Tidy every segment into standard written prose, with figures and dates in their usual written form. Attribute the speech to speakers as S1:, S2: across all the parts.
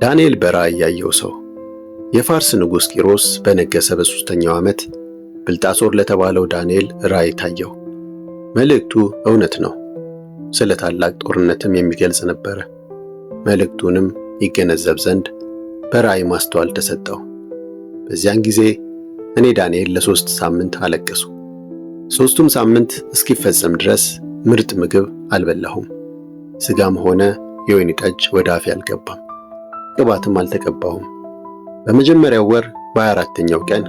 S1: ዳንኤል በራእይ ያየው ሰው። የፋርስ ንጉሥ ቂሮስ በነገሰ በ3ኛው ዓመት ብልጣሶር ለተባለው ዳንኤል ራእይ ታየው። መልእክቱ እውነት ነው፣ ስለ ታላቅ ጦርነትም የሚገልጽ ነበረ። መልእክቱንም ይገነዘብ ዘንድ በራእይ ማስተዋል ተሰጠው። በዚያን ጊዜ እኔ ዳንኤል ለ3 ሳምንት አለቀሱ። 3ቱም ሳምንት እስኪፈጸም ድረስ ምርጥ ምግብ አልበላሁም። ሥጋም ሆነ የወይን ጠጅ ወደ አፌ አልገባም፣ ቅባትም አልተቀባሁም። በመጀመሪያው ወር በ24ኛው ቀን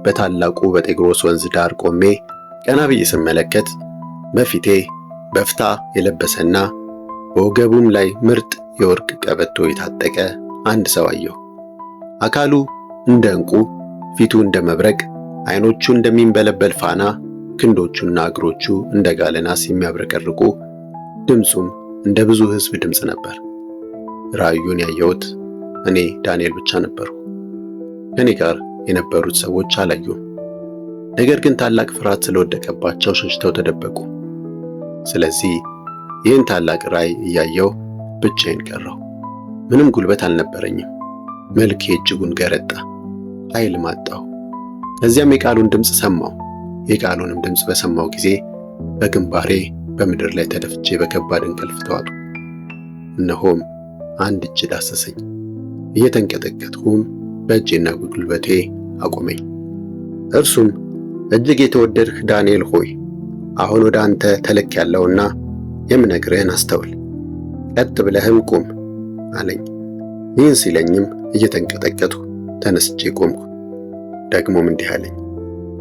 S1: በታላቁ በጤግሮስ ወንዝ ዳር ቆሜ ቀና ብዬ ስመለከት በፊቴ በፍታ የለበሰና በወገቡም ላይ ምርጥ የወርቅ ቀበቶ የታጠቀ አንድ ሰው አየሁ። አካሉ እንደ ዕንቁ፣ ፊቱ እንደ መብረቅ፣ ዓይኖቹ እንደሚንበለበል ፋና፣ ክንዶቹና እግሮቹ እንደ ጋለ ናስ የሚያብረቀርቁ፣ ድምፁም እንደ ብዙ ሕዝብ ድምፅ ነበር። ራእዩን ያየሁት እኔ ዳንኤል ብቻ ነበርሁ። ከኔ ጋር የነበሩት ሰዎች አላዩም። ነገር ግን ታላቅ ፍርሃት ስለወደቀባቸው ሸሽተው ተደበቁ። ስለዚህ ይህን ታላቅ ራእይ እያየሁ ብቻዬን ቀረሁ። ምንም ጉልበት አልነበረኝም። መልኬ እጅጉን ገረጣ፣ ኃይልም አጣሁ። ከዚያም የቃሉን ድምፅ ሰማሁ። የቃሉንም ድምፅ በሰማሁ ጊዜ በግንባሬ በምድር ላይ ተደፍቼ በከባድ እንቅልፍ ተዋጥኩ። እነሆም አንድ እጅ ዳሰሰኝ። እየተንቀጠቀጥኩም በእጄና በጉልበቴ አቆመኝ። እርሱም እጅግ የተወደድህ ዳንኤል ሆይ አሁን ወደ አንተ ተልኬአለሁና የምነግርህን አስተውል፣ ቀጥ ብለህም ቁም አለኝ። ይህን ሲለኝም እየተንቀጠቀጥኩ ተነስቼ ቆምኩ። ደግሞም እንዲህ አለኝ፣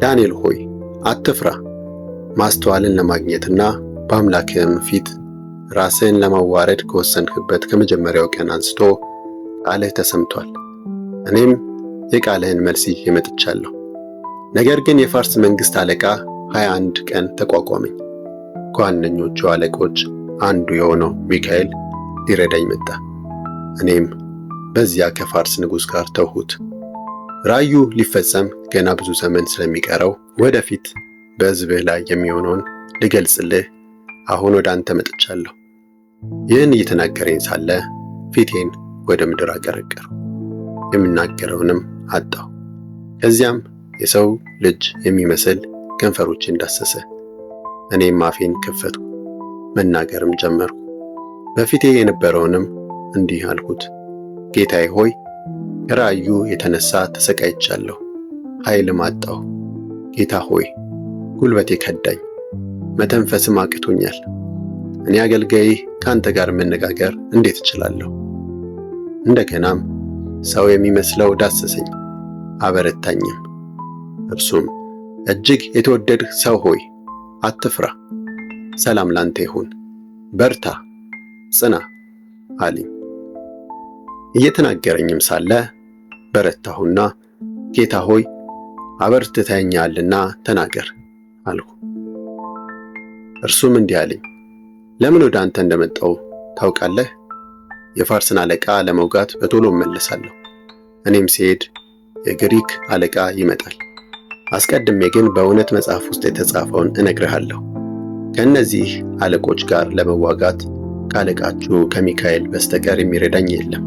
S1: ዳንኤል ሆይ አትፍራ። ማስተዋልን ለማግኘትና በአምላክህም ፊት ራስህን ለማዋረድ ከወሰንህበት ከመጀመሪያው ቀን አንስቶ ቃልህ ተሰምቷል። እኔም የቃልህን መልስ ይዤ መጥቻለሁ። ነገር ግን የፋርስ መንግሥት አለቃ 21 ቀን ተቋቋመኝ። ከዋነኞቹ አለቆች አንዱ የሆነው ሚካኤል ሊረዳኝ መጣ። እኔም በዚያ ከፋርስ ንጉሥ ጋር ተውሁት። ራእዩ ሊፈጸም ገና ብዙ ዘመን ስለሚቀረው ወደፊት በሕዝብህ ላይ የሚሆነውን ልገልጽልህ አሁን ወደ አንተ መጥቻለሁ። ይህን እየተናገረኝ ሳለ ፊቴን ወደ ምድር አቀረቀርሁ፣ የምናገረውንም አጣሁ። ከዚያም የሰው ልጅ የሚመስል ከንፈሮችን ዳሰሰ። እኔም አፌን ከፈትኩ፣ መናገርም ጀመርኩ። በፊቴ የነበረውንም እንዲህ አልሁት፣ ጌታዬ ሆይ ከራእዩ የተነሳ ተሰቃይቻለሁ፣ ኃይልም አጣሁ። ጌታ ሆይ ጉልበቴ ከዳኝ፣ መተንፈስም አቅቶኛል። እኔ አገልጋይህ ከአንተ ጋር መነጋገር እንዴት እችላለሁ? እንደገናም ሰው የሚመስለው ዳሰሰኝ፣ አበረታኝም። እርሱም እጅግ የተወደድህ ሰው ሆይ አትፍራ፣ ሰላም ላንተ ይሁን፣ በርታ፣ ጽና አለኝ። እየተናገረኝም ሳለ በረታሁና ጌታ ሆይ አበርትተኸኛልና ተናገር አልሁ። እርሱም እንዲህ አለኝ፣ ለምን ወደ አንተ እንደመጣሁ ታውቃለህ? የፋርስን አለቃ ለመውጋት በቶሎ እመለሳለሁ። እኔም ሲሄድ የግሪክ አለቃ ይመጣል። አስቀድሜ ግን በእውነት መጽሐፍ ውስጥ የተጻፈውን እነግርሃለሁ። ከእነዚህ አለቆች ጋር ለመዋጋት ከአለቃችሁ ከሚካኤል በስተቀር የሚረዳኝ የለም።